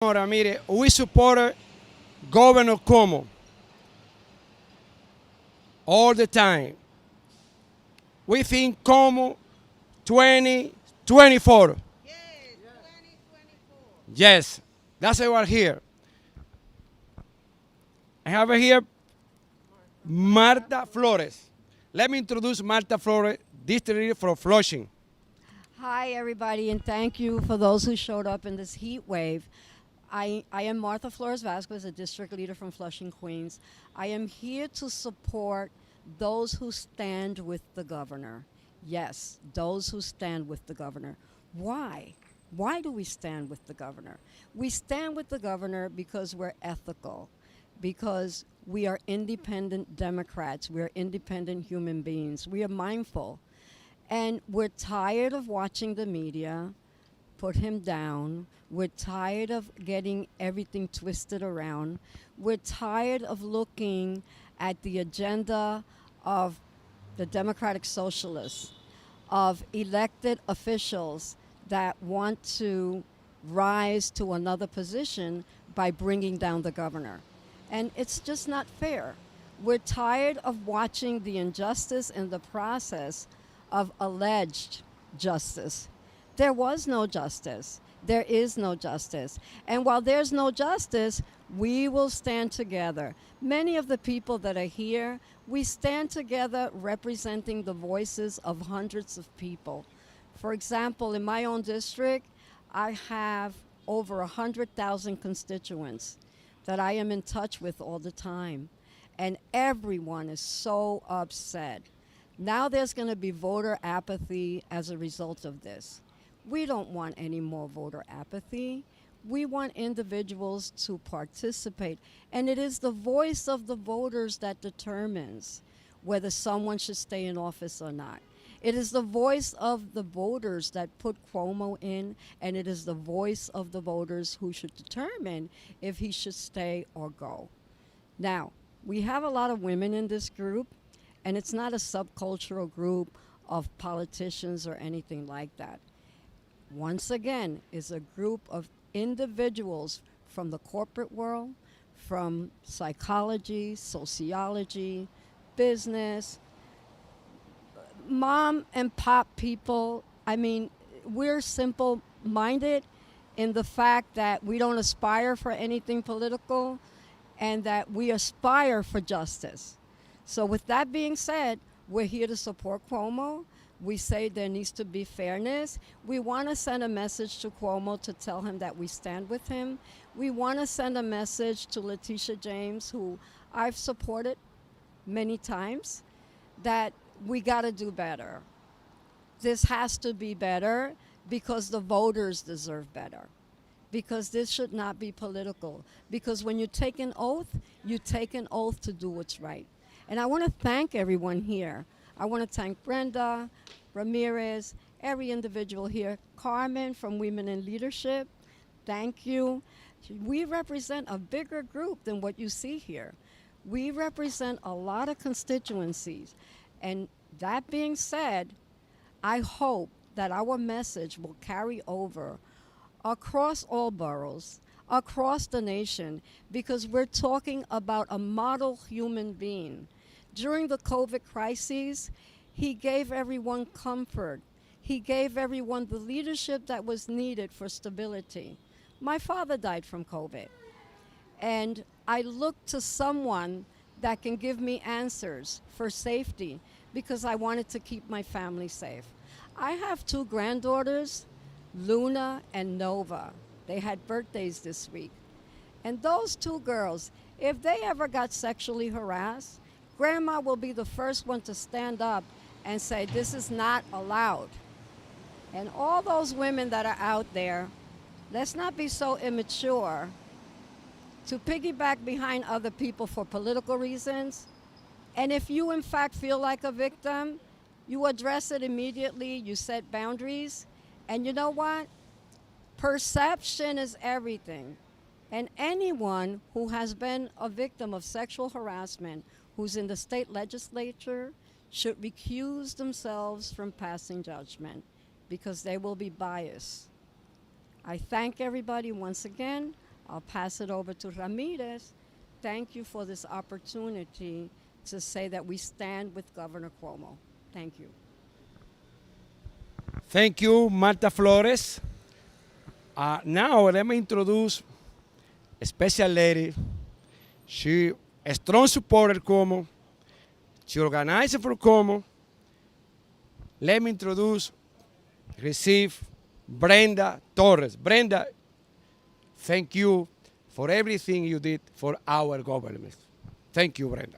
Ahora, mire, we support Governor Cuomo all the time. We think Cuomo 2024. Yes, that's why we're here. I have here Marta Flores. Let me introduce Marta Flores, district leader for Flushing. Hi, everybody, and thank you for those who showed up in this heat wave. I am Martha Flores Vasquez, a district leader from Flushing, Queens. I am here to support those who stand with the governor. Yes, those who stand with the governor. Why? Why do we stand with the governor? We stand with the governor because we're ethical, because we are independent Democrats, we're independent human beings, we are mindful. And we're tired of watching the media put him down. We're tired of getting everything twisted around. We're tired of looking at the agenda of the Democratic Socialists, of elected officials that want to rise to another position by bringing down the governor. And it's just not fair. We're tired of watching the injustice in the process of alleged justice. There was no justice. There is no justice. And while there's no justice, we will stand together. Many of the people that are here, we stand together representing the voices of hundreds of people. For example, in my own district, I have over 100,000 constituents that I am in touch with all the time. And everyone is so upset. Now there's going to be voter apathy as a result of this. We don't want any more voter apathy. We want individuals to participate. And it is the voice of the voters that determines whether someone should stay in office or not. It is the voice of the voters that put Cuomo in, and it is the voice of the voters who should determine if he should stay or go. Now, we have a lot of women in this group, and it's not a subcultural group of politicians or anything like that. Once again, is a group of individuals from the corporate world, from psychology, sociology, business, mom and pop people. I mean, we're simple minded in the fact that we don't aspire for anything political and that we aspire for justice. So with that being said, we're here to support Cuomo. We say there needs to be fairness. We want to send a message to Cuomo to tell him that we stand with him. We want to send a message to Letitia James, who I've supported many times, that we got to do better. This has to be better because the voters deserve better. Because this should not be political. Because when you take an oath, you take an oath to do what's right. And I want to thank everyone here. I want to thank Brenda, Ramirez, every individual here. Carmen from Women in Leadership, thank you. We represent a bigger group than what you see here. We represent a lot of constituencies. And that being said, I hope that our message will carry over across all boroughs, across the nation, because we're talking about a model human being. During the COVID crises, he gave everyone comfort. He gave everyone the leadership that was needed for stability. My father died from COVID, and I looked to someone that can give me answers for safety because I wanted to keep my family safe. I have two granddaughters, Luna and Nova. They had birthdays this week. And those two girls, if they ever got sexually harassed, Grandma will be the first one to stand up and say, this is not allowed. And all those women that are out there, let's not be so immature to piggyback behind other people for political reasons. And if you, in fact, feel like a victim, you address it immediately, you set boundaries. And you know what? Perception is everything. And anyone who has been a victim of sexual harassment, who's in the state legislature, should recuse themselves from passing judgment because they will be biased. I thank everybody once again. I'll pass it over to Ramirez. Thank you for this opportunity to say that we stand with Governor Cuomo. Thank you. Thank you, Marta Flores. Now let me introduce a special lady. She a strong supporter Como. She organized for Como. Let me introduce, receive Brenda Torres. Brenda, thank you for everything you did for our government. Thank you, Brenda.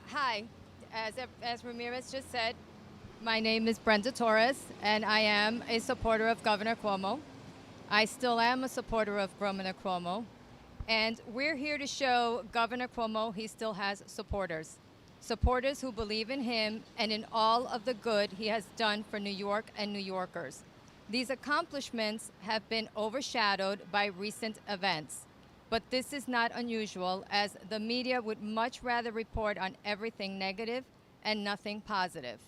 Hi, as Ramirez just said, my name is Brenda Torres, and I am a supporter of Governor Cuomo. I still am a supporter of Governor Cuomo, and we're here to show Governor Cuomo he still has supporters. Supporters who believe in him and in all of the good he has done for New York and New Yorkers. These accomplishments have been overshadowed by recent events. But this is not unusual, as the media would much rather report on everything negative and nothing positive.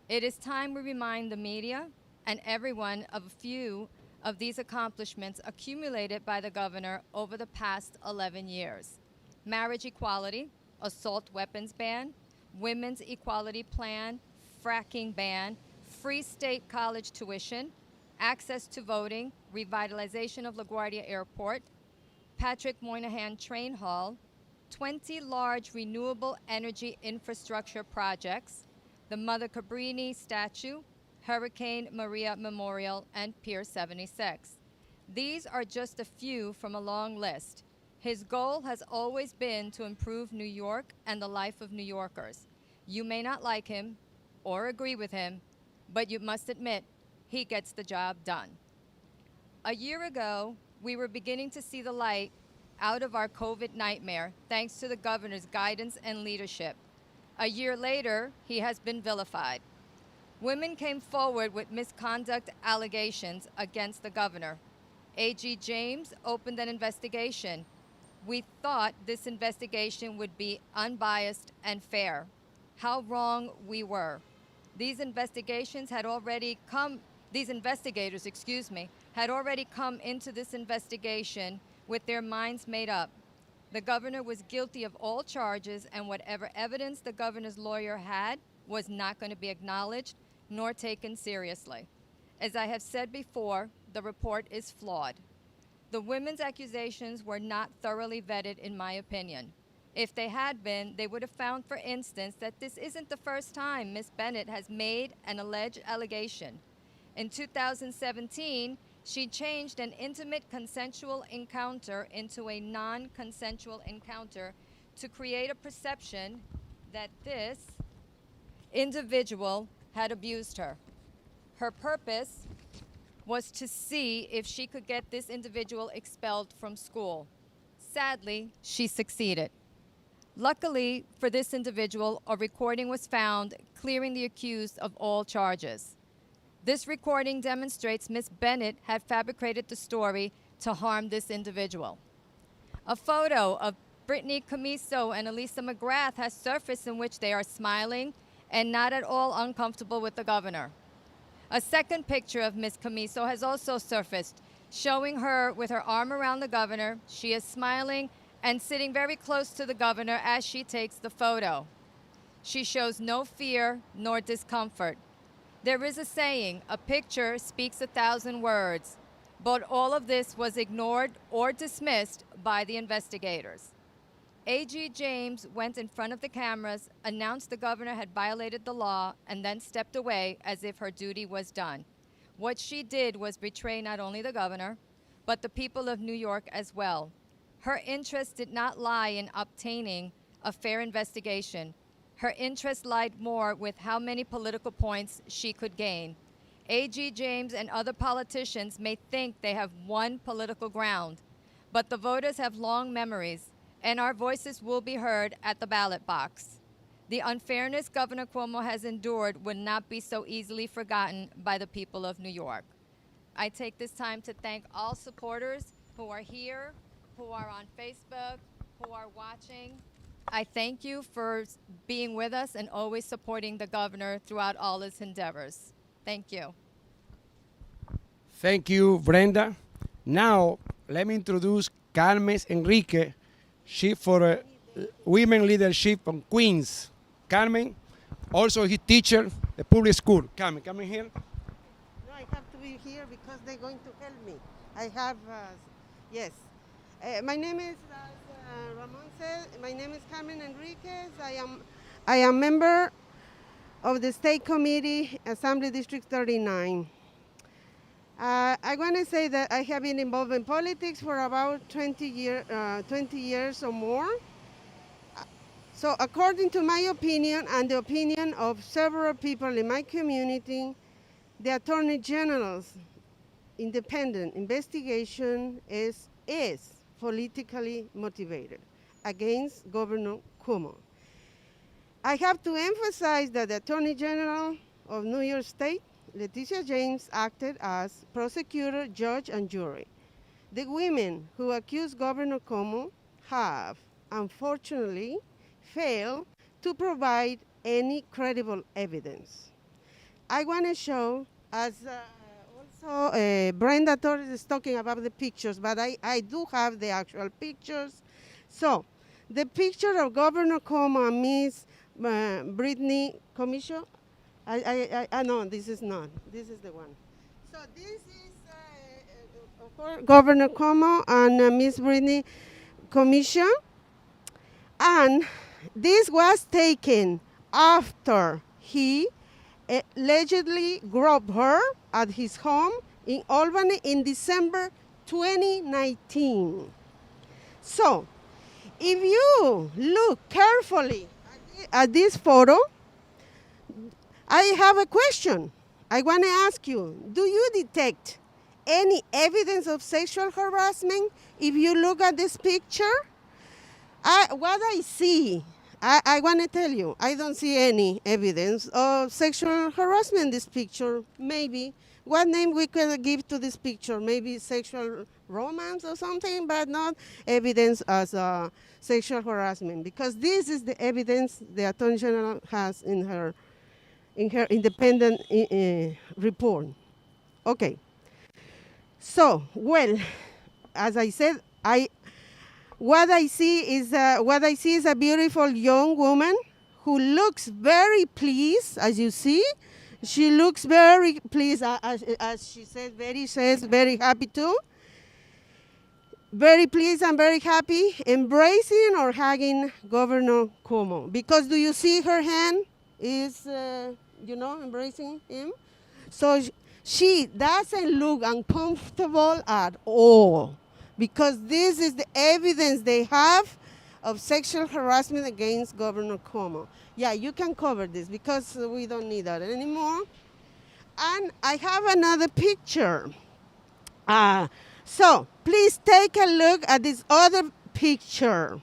It is time we remind the media and everyone of a few of these accomplishments accumulated by the governor over the past 11 years. Marriage equality, assault weapons ban, women's equality plan, fracking ban, free state college tuition, access to voting, revitalization of LaGuardia Airport, Patrick Moynihan Train Hall, 20 large renewable energy infrastructure projects, the Mother Cabrini statue, Hurricane Maria Memorial, and Pier 76. These are just a few from a long list. His goal has always been to improve New York and the life of New Yorkers. You may not like him or agree with him, but you must admit he gets the job done. A year ago, we were beginning to see the light out of our COVID nightmare thanks to the governor's guidance and leadership. A year later, he has been vilified. Women came forward with misconduct allegations against the governor. AG James opened an investigation. We thought this investigation would be unbiased and fair. How wrong we were. These investigators, had already come into this investigation with their minds made up. The governor was guilty of all charges, and whatever evidence the governor's lawyer had was not going to be acknowledged nor taken seriously. As I have said before, the report is flawed. The women's accusations were not thoroughly vetted, in my opinion. If they had been, they would have found, for instance, that this isn't the first time Ms. Bennett has made an alleged allegation. In 2017, she changed an intimate consensual encounter into a non-consensual encounter to create a perception that this individual had abused her. Her purpose was to see if she could get this individual expelled from school. Sadly, she succeeded. Luckily for this individual, a recording was found clearing the accused of all charges. This recording demonstrates Ms. Bennett had fabricated the story to harm this individual. A photo of Brittany Camiso and Elisa McGrath has surfaced in which they are smiling and not at all uncomfortable with the governor. A second picture of Ms. Camiso has also surfaced, showing her with her arm around the governor. She is smiling and sitting very close to the governor as she takes the photo. She shows no fear nor discomfort. There is a saying, a picture speaks 1,000 words, but all of this was ignored or dismissed by the investigators. AG James went in front of the cameras, announced the governor had violated the law, and then stepped away as if her duty was done. What she did was betray not only the governor, but the people of New York as well. Her interest did not lie in obtaining a fair investigation. Her interest lied more with how many political points she could gain. AG James and other politicians may think they have won political ground, but the voters have long memories, and our voices will be heard at the ballot box. The unfairness Governor Cuomo has endured would not be so easily forgotten by the people of New York. I take this time to thank all supporters who are here, who are on Facebook, who are watching. I thank you for being with us and always supporting the governor throughout all his endeavors. Thank you. Thank you, Brenda. Now, let me introduce Carmen Enrique, Chief for Women Leadership on Queens. Carmen, also his teacher, the public school. Carmen, come in here. No, I have to be here because they're going to help me. I have, yes. My name is, as Ramon said, my name is Carmen Enriquez. I am member of the State Committee, Assembly District 39. I want to say that I have been involved in politics for about 20 years or more. So according to my opinion and the opinion of several people in my community, the Attorney General's independent investigation is politically motivated against Governor CUOMO. I have to emphasize that the Attorney General of New York State, Leticia James, acted as prosecutor, judge, and jury. The women who accuse Governor CUOMO have, unfortunately, failed to provide any credible evidence. I want to show, as also Brenda Torres is talking about the pictures, but I do have the actual pictures. So, the picture of Governor CUOMO and Miss Brittany Commission, no, this is not. This is the one. So this is of course, Governor CUOMO and Miss Brittany Commission, and this was taken after he allegedly groped her at his home in Albany in December 2019. So, if you look carefully at this photo, I have a question. I want to ask you, do you detect any evidence of sexual harassment if you look at this picture? What I see, I want to tell you, I don't see any evidence of sexual harassment in this picture. Maybe. What name we could give to this picture? Maybe sexual romance or something, but not evidence as sexual harassment, because this is the evidence the Attorney General has in her independent report. Okay. So, well, as I said, what I see is a beautiful young woman who looks very pleased, as you see. She looks very pleased, as she said, very happy too. Very pleased and very happy, embracing or hugging Governor CUOMO. Because do you see her hand is, embracing him? So she doesn't look uncomfortable at all, because this is the evidence they have of sexual harassment against Governor CUOMO. Yeah, you can cover this because we don't need that anymore. And I have another picture. So please take a look at this other picture.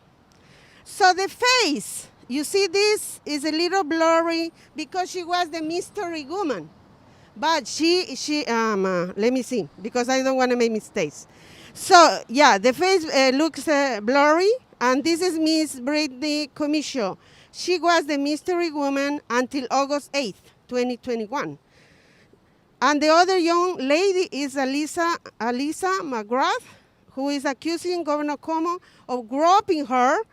So the face, you see this is a little blurry because she was the mystery woman. But let me see, because I don't want to make mistakes. So yeah, the face looks blurry, and this is Miss Brittany Commission. She was the mystery woman until August 8th, 2021. And the other young lady is Alisa McGrath, who is accusing Governor CUOMO of groping her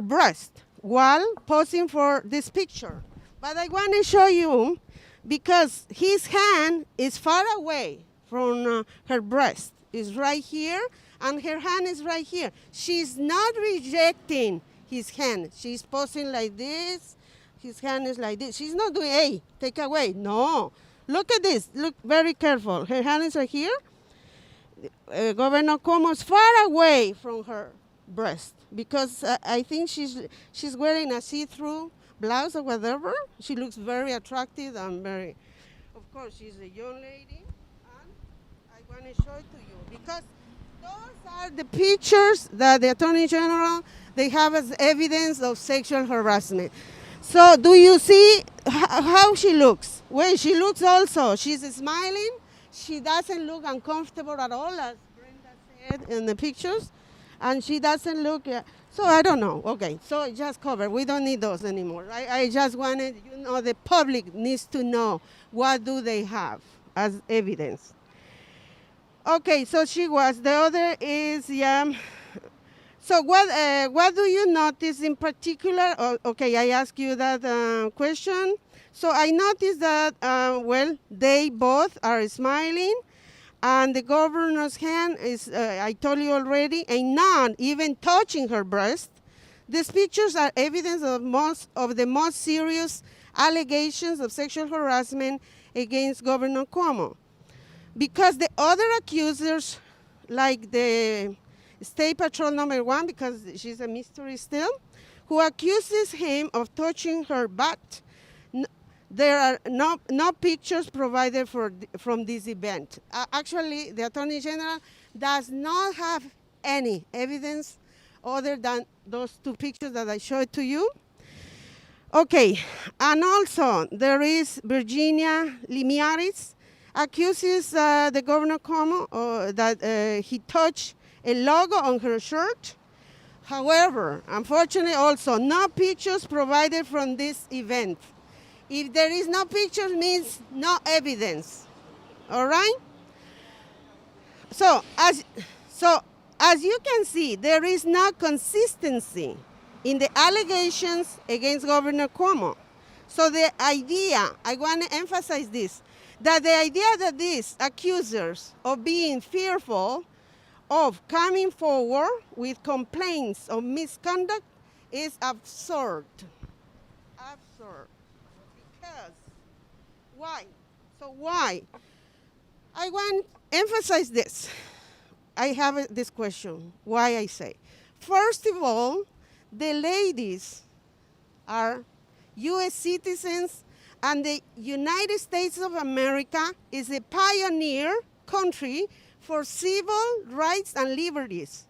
breast while posing for this picture. But I want to show you, because his hand is far away from her breast. It's right here, and her hand is right here. She's not rejecting his hand. She's posing like this. His hand is like this. She's not doing, hey, take away. No. Look at this. Look very careful. Her hand is right here. Governor CUOMO is far away from her breast, because I think she's wearing a see-through blouse or whatever. She looks very attractive and very, of course, she's a young lady. And I want to show it to you, because those are the pictures that the Attorney General, they have as evidence of sexual harassment. So do you see how she looks? Well, she looks also, she's smiling. She doesn't look uncomfortable at all, as Brenda said in the pictures. And she doesn't look, So I don't know. Okay, so just cover. We don't need those anymore. I just wanted, the public needs to know what do they have as evidence. Okay, so she was. The other is, yeah. So what do you notice in particular? Okay, I ask you that question. So I noticed that, they both are smiling, and the governor's hand is, I told you already, and not even touching her breast. These pictures are evidence of the most serious allegations of sexual harassment against Governor Cuomo. Because the other accusers, like the State Patrol number 1, because she's a mystery still, who accuses him of touching her butt, there are no pictures provided from this event. Actually, the Attorney General does not have any evidence other than those 2 pictures that I showed to you. Okay, and also there is Virginia Limiaris accuses the Governor Cuomo that he touched a logo on her shirt. However, unfortunately also, no pictures provided from this event. If there is no pictures, means no evidence. All right? So as you can see, there is no consistency in the allegations against Governor Cuomo. So the idea, I want to emphasize this, that the idea that these accusers of being fearful of coming forward with complaints of misconduct is absurd. Absurd. Because, why? So why? I want to emphasize this. I have this question, why I say. First of all, the ladies are U.S. citizens, and the United States of America is a pioneer country for civil rights and liberties,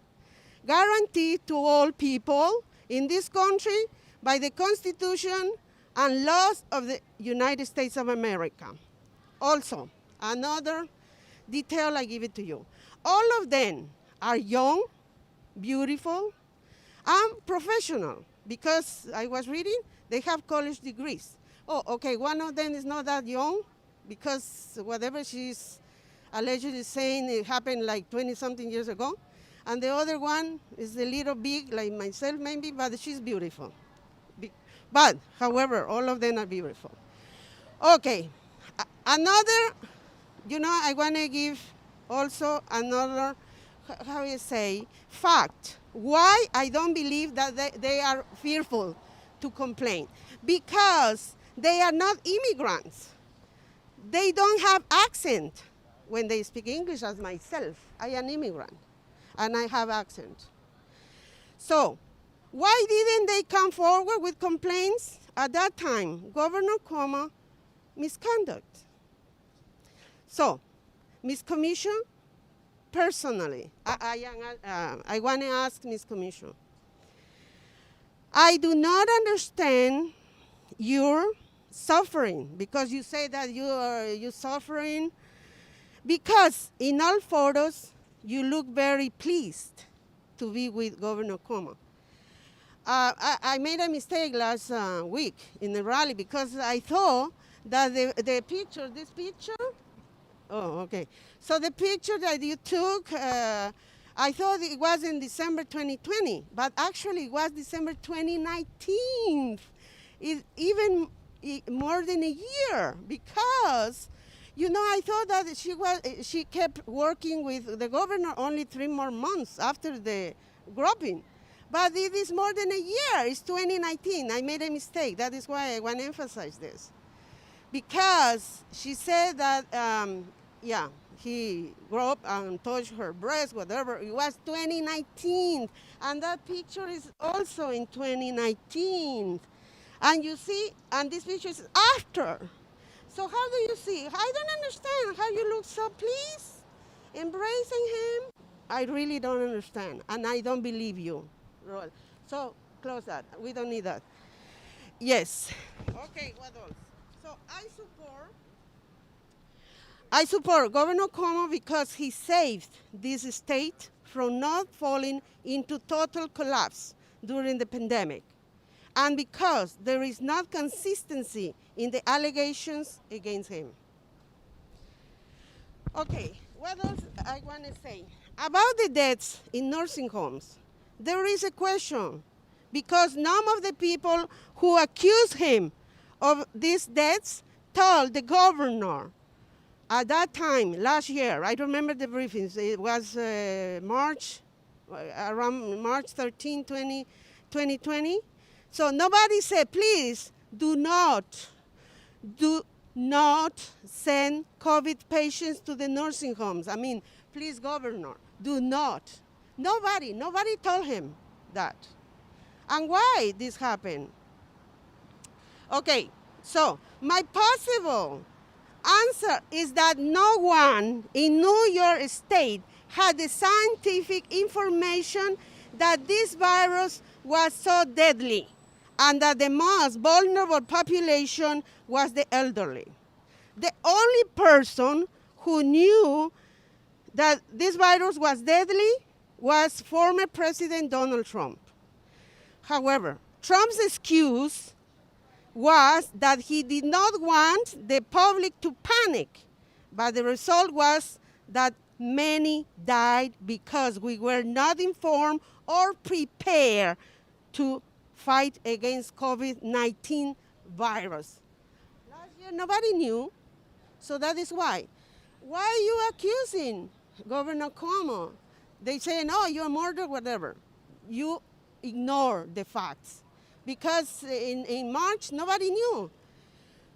guaranteed to all people in this country by the Constitution and laws of the United States of America. Also, another detail, I give it to you. All of them are young, beautiful, and professional, because I was reading, they have college degrees. Oh, okay, one of them is not that young, because whatever she's allegedly saying, it happened like 20-something years ago. And the other one is a little big, like myself maybe, but she's beautiful. But, however, all of them are beautiful. Okay, another, I want to give also another, how you say, fact. Why I don't believe that they are fearful to complain? Because they are not immigrants. They don't have accent when they speak English, as myself. I am an immigrant, and I have accent. So, why didn't they come forward with complaints at that time? Governor Cuomo, misconduct. So, Ms. Commission, personally, I want to ask Ms. Commission, I do not understand your suffering, because you say that you're suffering, because in all photos, you look very pleased to be with Governor Cuomo. I made a mistake last week in the rally, because I thought that the picture, this picture, oh, okay. So the picture that you took, I thought it was in December 2020, but actually it was December 2019. Even more than a year, because, I thought that she kept working with the governor only 3 more months after the groping. But it is more than a year. It's 2019. I made a mistake. That is why I want to emphasize this. Because she said that, he groped and touched her breast, whatever. It was 2019. And that picture is also in 2019. And you see, and this picture is after. So how do you see? I don't understand how you look so pleased, embracing him. I really don't understand, and I don't believe you, Roel. So close that. We don't need that. Yes. Okay, what else? So I support Governor Cuomo because he saved this state from not falling into total collapse. during the pandemic, and because there is not consistency in the allegations against him. Okay, what else I want to say? About the deaths in nursing homes, there is a question because none of the people who accused him of these deaths told the governor at that time, last year. I remember the briefings. It was around March 13, 2020. So nobody said, please do not send COVID patients to the nursing homes. I mean, please, governor, do not. Nobody told him that. And why this happened? Okay, so my possible answer is that no one in New York State had the scientific information that this virus was so deadly and that the most vulnerable population was the elderly. The only person who knew that this virus was deadly was former President Donald Trump. However, Trump's excuse was that he did not want the public to panic, but the result was that many died because we were not informed or prepared to fight against COVID-19 virus. Last year, nobody knew, so that is why. Why are you accusing Governor CUOMO? They say, no, you're murdered, whatever. You ignore the facts. Because in March, nobody knew.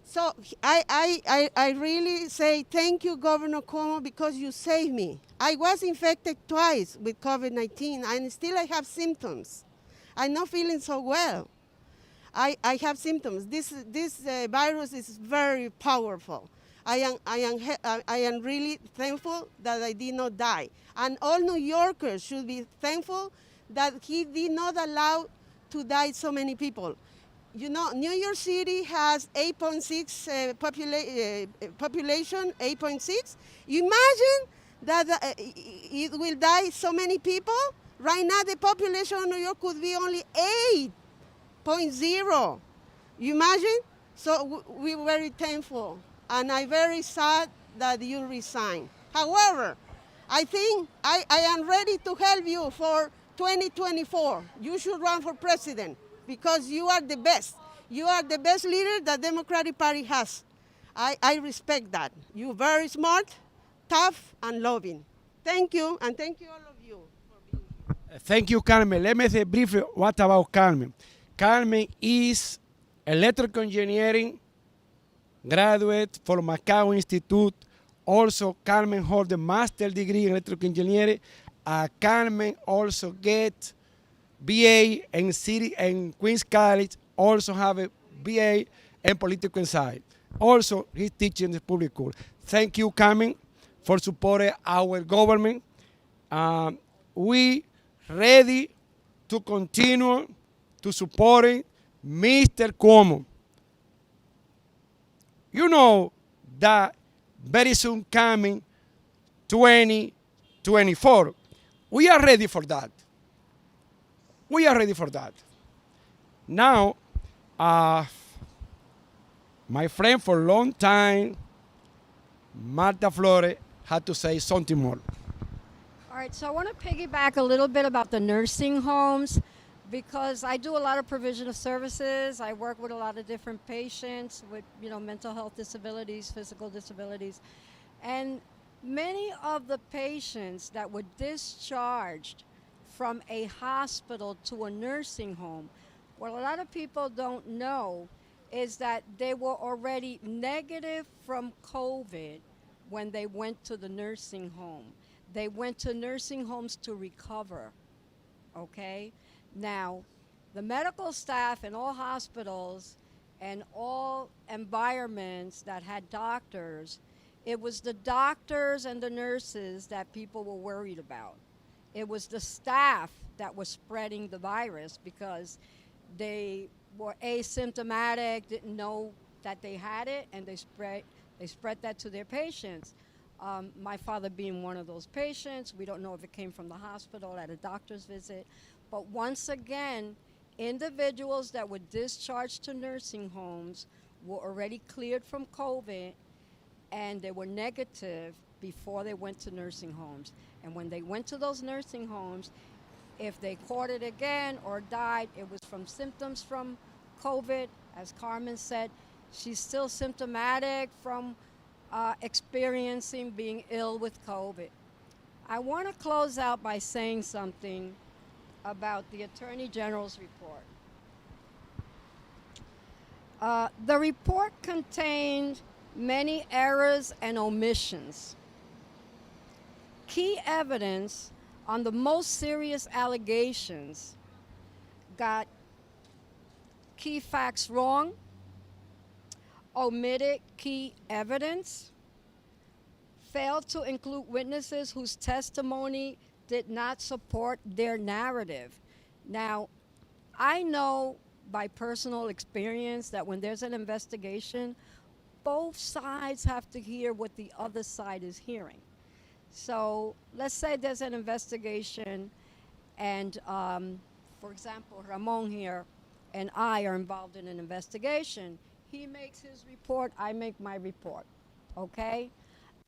So I really say thank you, Governor CUOMO, because you saved me. I was infected twice with COVID-19, and still I have symptoms. I'm not feeling so well. I have symptoms. This virus is very powerful. I am really thankful that I did not die. And all New Yorkers should be thankful that he did not allow to die so many people. You know, New York City has 8.6 population, 8.6. Imagine that it will die so many people. Right now, the population of New York could be only 8.0. You imagine? So we were very thankful, and I'm very sad that you resigned. However, I think I am ready to help you for 2024. You should run for president because you are the best. You are the best leader the Democratic Party has. I respect that. You're very smart, tough, and loving. Thank you, and thank you all of you for being here. Thank you, Carmen. Let me say briefly what about Carmen. Carmen is electrical engineering graduate from Macao Institute. Also, Carmen holds a master's degree in electrical engineering. Carmen also get BA in City and Queens College. Also have a BA in political science. Also, he's teaching the public school. Thank you, Carmen, for supporting our government. We ready to continue to support Mr. CUOMO. You know that very soon coming 2024. We are ready for that. We are ready for that. Now, my friend for a long time, Marta Flores, had to say something more. All right, so I want to piggyback a little bit about the nursing homes because I do a lot of provision of services. I work with a lot of different patients with, mental health disabilities, physical disabilities. And many of the patients that were discharged from a hospital to a nursing home, what a lot of people don't know is that they were already negative from COVID when they went to the nursing home. They went to nursing homes to recover, okay? Now, the medical staff in all hospitals and all environments that had doctors, it was the doctors and the nurses that people were worried about. It was the staff that was spreading the virus because they were asymptomatic, didn't know that they had it, and they spread that to their patients. My father being one of those patients, we don't know if it came from the hospital at a doctor's visit, But once again, individuals that were discharged to nursing homes were already cleared from COVID and they were negative before they went to nursing homes. And when they went to those nursing homes, if they caught it again or died, it was from symptoms from COVID. As Carmen said, she's still symptomatic from experiencing being ill with COVID. I want to close out by saying something about the Attorney General's report. The report contained many errors and omissions. Key evidence on the most serious allegations got key facts wrong, omitted key evidence, failed to include witnesses whose testimony did not support their narrative. Now, I know by personal experience that when there's an investigation, both sides have to hear what the other side is hearing. So let's say there's an investigation and, for example, Ramon here and I are involved in an investigation. He makes his report, I make my report, okay?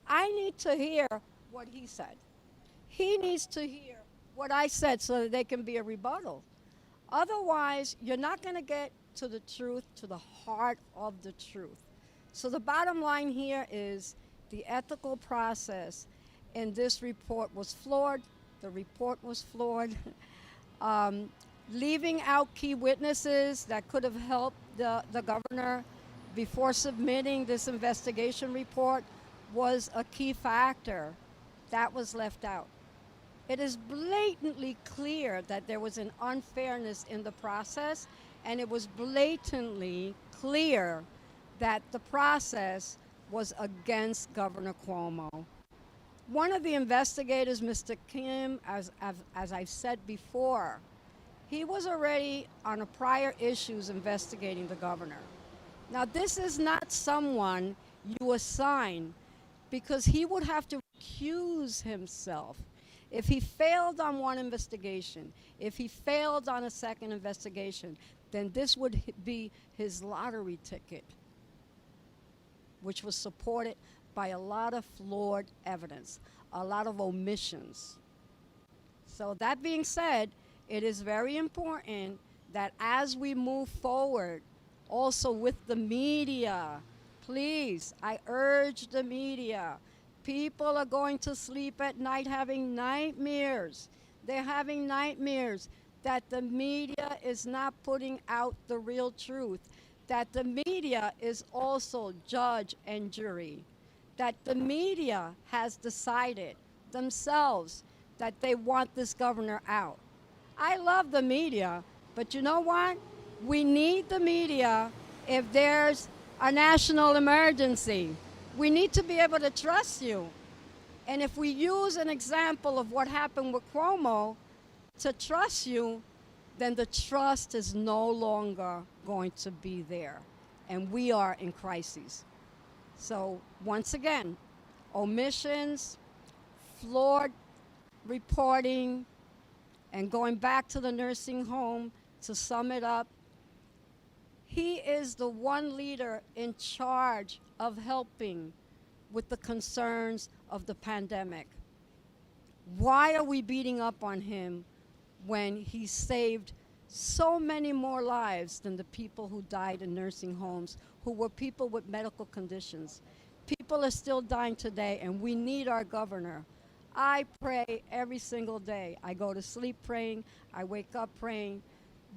I need to hear what he said. He needs to hear what I said so that there can be a rebuttal. Otherwise, you're not going to get to the truth, to the heart of the truth. So the bottom line here is the ethical process in this report was flawed. The report was flawed. Leaving out key witnesses that could have helped the governor before submitting this investigation report was a key factor. That was left out. It is blatantly clear that there was an unfairness in the process, and it was blatantly clear that the process was against Governor Cuomo. One of the investigators, Mr. Kim, as I've said before, he was already on a prior issues investigating the governor. Now, this is not someone you assign because he would have to recuse himself. If he failed on one investigation, if he failed on a second investigation, then this would be his lottery ticket, which was supported by a lot of flawed evidence, a lot of omissions. So that being said, it is very important that as we move forward, also with the media, please, I urge the media, people are going to sleep at night having nightmares. They're having nightmares that the media is not putting out the real truth, that the media is also judge and jury, that the media has decided themselves that they want this governor out. I love the media, but you know what? We need the media if there's a national emergency. We need to be able to trust you. And if we use an example of what happened with Cuomo to trust you, then the trust is no longer going to be there. And we are in crises. So once again, omissions, flawed reporting, and going back to the nursing home, to sum it up, he is the one leader in charge of helping with the concerns of the pandemic. Why are we beating up on him when he saved so many more lives than the people who died in nursing homes, who were people with medical conditions? People are still dying today, and we need our governor. I pray every single day. I go to sleep praying, I wake up praying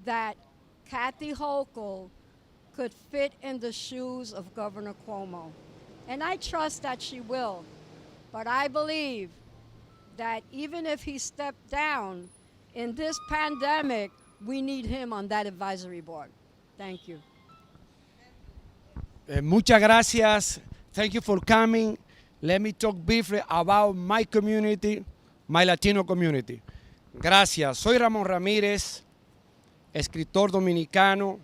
that Kathy Hochul could fit in the shoes of Governor Cuomo. And I trust that she will. But I believe that even if he stepped down in this pandemic, we need him on that advisory board. Thank you. Muchas gracias. Thank you for coming. Let me talk briefly about my community, my Latino community. Gracias. Soy Ramón Ramírez, escritor dominicano.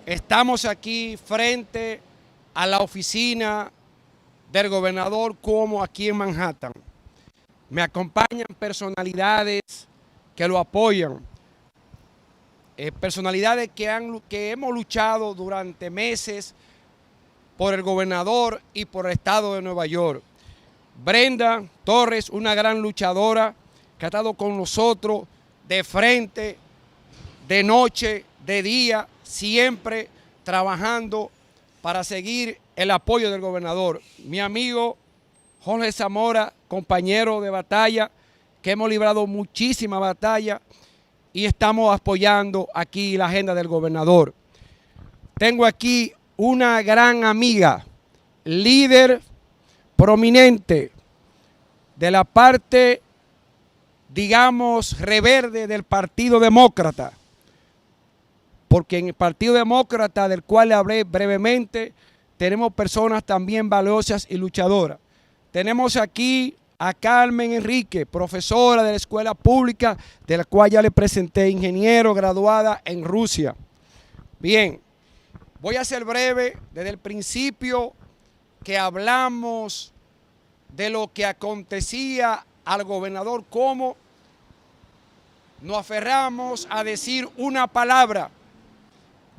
Estamos aquí frente a la oficina del gobernador CUOMO aquí en Manhattan. Me acompañan personalidades que lo apoyan, personalidades que hemos luchado durante meses por el gobernador y por el estado de Nueva York. Brenda Torres, una gran luchadora que ha estado con nosotros de frente, de noche, de día, siempre trabajando para seguir el apoyo del gobernador. Mi amigo Jorge Zamora, compañero de batalla, que hemos librado muchísimas batallas y estamos apoyando aquí la agenda del gobernador. Tengo aquí una gran amiga, líder prominente de la parte, digamos, reverde del Partido Demócrata, porque en el Partido Demócrata, del cual le hablé brevemente, tenemos personas también valiosas y luchadoras. Tenemos aquí a Carmen Enrique, profesora de la escuela pública, de la cual ya le presenté, ingeniero, graduada en Rusia. Bien, voy a ser breve. Desde el principio que hablamos de lo que acontecía al gobernador CUOMO, nos aferramos a decir una palabra: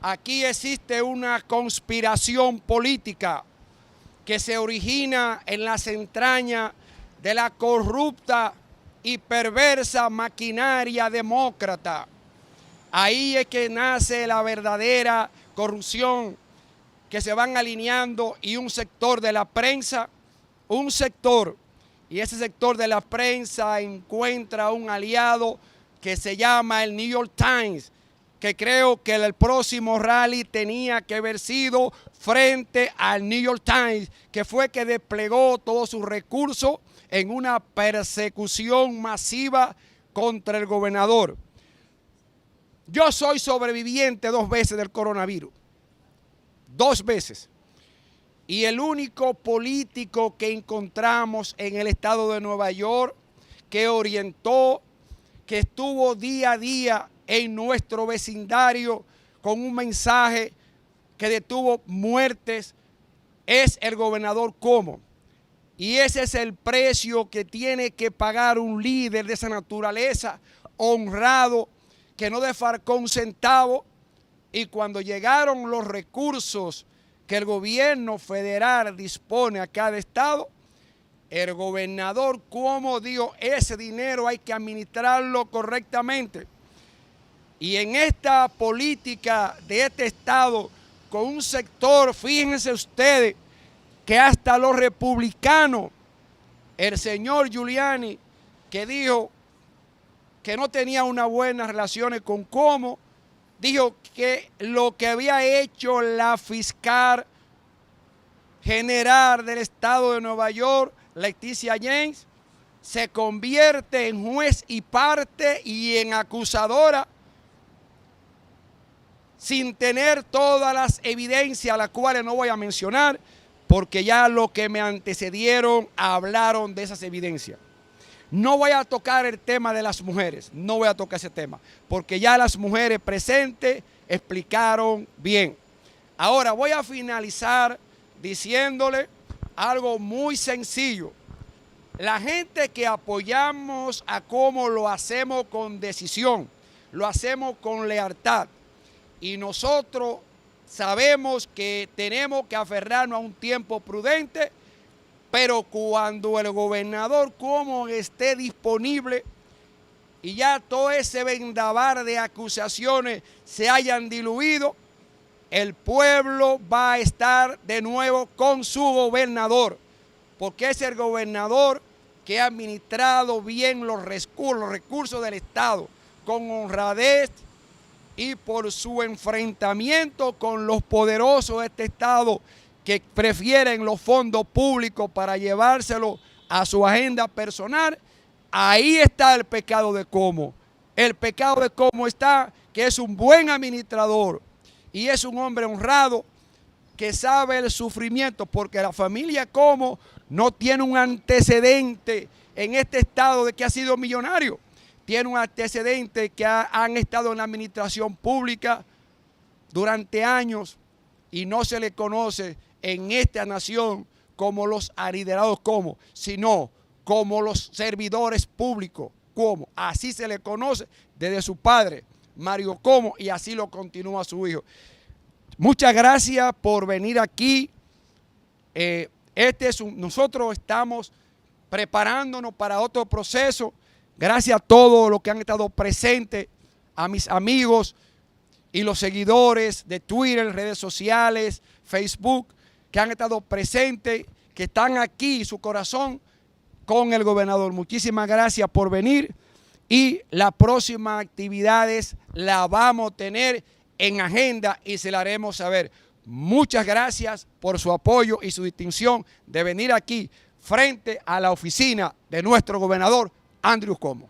aquí existe una conspiración política que se origina en las entrañas de la corrupta y perversa maquinaria demócrata. Ahí es que nace la verdadera corrupción, que se van alineando, y un sector de la prensa, y ese sector de la prensa encuentra un aliado que se llama el New York Times, que creo que el próximo rally tenía que haber sido frente al New York Times, que fue que desplegó todos sus recursos en una persecución masiva contra el gobernador. Yo soy sobreviviente 2 veces del coronavirus, 2 veces. Y el único político que encontramos en el estado de Nueva York que orientó, que estuvo día a día en nuestro vecindario con un mensaje que detuvo muertes, es el gobernador CUOMO. Y ese es el precio que tiene que pagar un líder de esa naturaleza, honrado, que no defalcó un centavo. Y cuando llegaron los recursos que el gobierno federal dispone a cada estado, el gobernador CUOMO dijo: ese dinero hay que administrarlo correctamente. Y en esta política de este estado, con un sector, fíjense ustedes, que hasta los republicanos, el señor Giuliani, que dijo que no tenía unas buenas relaciones con CUOMO, dijo que lo que había hecho la fiscal general del estado de Nueva York, Leticia James, se convierte en juez y parte y en acusadora, sin tener todas las evidencias, las cuales no voy a mencionar, porque ya los que me antecedieron hablaron de esas evidencias. No voy a tocar el tema de las mujeres, no voy a tocar ese tema, porque ya las mujeres presentes explicaron bien. Ahora voy a finalizar diciéndole algo muy sencillo. La gente que apoyamos a CUOMO lo hacemos con decisión, lo hacemos con lealtad. Y nosotros sabemos que tenemos que aferrarnos a un tiempo prudente, pero cuando el gobernador CUOMO esté disponible y ya todo ese vendaval de acusaciones se hayan diluido, el pueblo va a estar de nuevo con su gobernador, porque es el gobernador que ha administrado bien los recursos del Estado, con honradez, y por su enfrentamiento con los poderosos de este estado, que prefieren los fondos públicos para llevárselo a su agenda personal. Ahí está el pecado de CUOMO. El pecado de CUOMO está que es un buen administrador y es un hombre honrado que sabe el sufrimiento, porque la familia CUOMO no tiene un antecedente en este estado de que ha sido millonario. Tiene un antecedente que han estado en la administración pública durante años y no se le conoce en esta nación como los liderados CUOMO, sino como los servidores públicos, CUOMO. Así se le conoce desde su padre, Mario CUOMO, y así lo continúa su hijo. Muchas gracias por venir aquí. Nosotros estamos preparándonos para otro proceso. Gracias a todos los que han estado presentes, a mis amigos y los seguidores de Twitter, redes sociales, Facebook, que han estado presentes, que están aquí, su corazón con el gobernador. Muchísimas gracias por venir, y las próximas actividades las vamos a tener en agenda y se la haremos saber. Muchas gracias por su apoyo y su distinción de venir aquí frente a la oficina de nuestro gobernador, Andrew CUOMO.